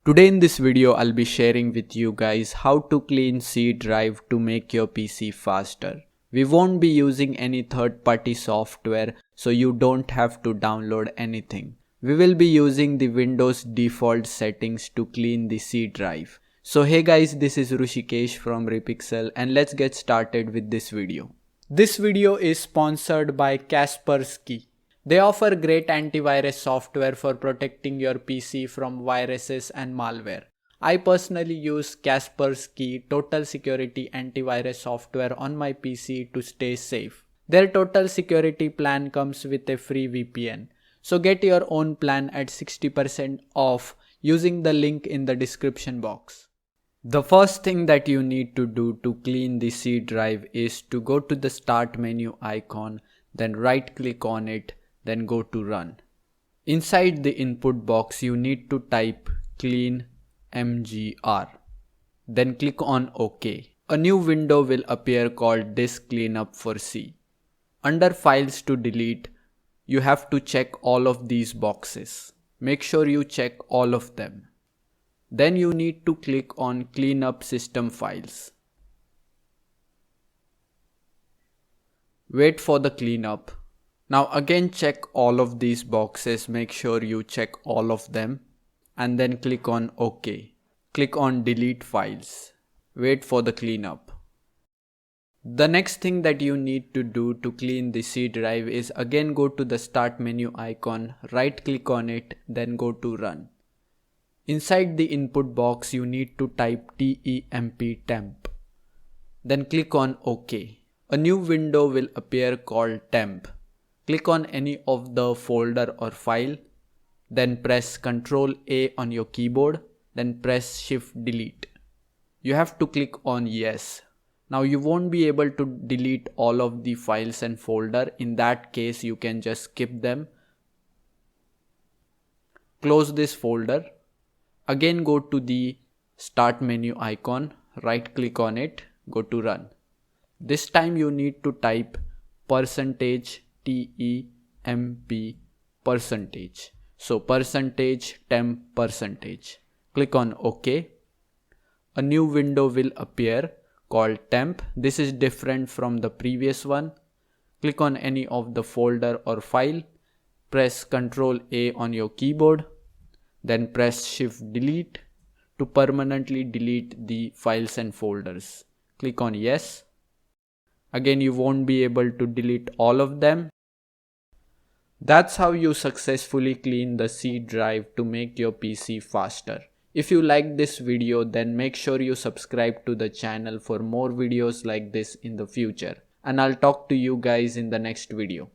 Today in this video I'll be sharing with you guys how to clean C drive to make your PC faster. We won't be using any third-party software, so you don't have to download anything. We will be using the Windows default settings to clean the C drive. So hey guys, this is Rishikesh from RiPixel and let's get started with this video. This video is sponsored by Kaspersky. They offer great antivirus software for protecting your PC from viruses and malware. I personally use Kaspersky Total Security antivirus software on my PC to stay safe. Their total security plan comes with a free VPN. So get your own plan at 60% off using the link in the description box. The first thing that you need to do to clean the C drive is to go to the start menu icon, then right click on it, then go to run. Inside the input box you need to type clean mgr. Then click on OK. A new window will appear called Disk Cleanup for C. Under Files to delete, you have to check all of these boxes. Make sure you check all of them. Then you need to click on Clean up System Files. Wait for the cleanup. Now again check all of these boxes, make sure you check all of them and then click on OK. Click on Delete Files. Wait for the cleanup. The next thing that you need to do to clean the C drive is again go to the start menu icon, right click on it, then go to run. Inside the input box you need to type temp. Then click on OK. A new window will appear called temp. Click on any of the folder or file, then press Ctrl A on your keyboard, then press Shift Delete. You have to click on Yes. Now you won't be able to delete all of the files and folder. In that case you can just skip them. Close this folder. Again go to the start menu icon, right click on it, go to run. This time you need to type %temp%. So %temp%. Click on OK. A new window will appear called temp. This is different from the previous one. Click on any of the folder or file. Press Ctrl A on your keyboard. Then press Shift Delete to permanently delete the files and folders. Click on Yes. Again you won't be able to delete all of them. That's how you successfully clean the C drive to make your PC faster. If you like this video, then make sure you subscribe to the channel for more videos like this in the future. And I'll talk to you guys in the next video.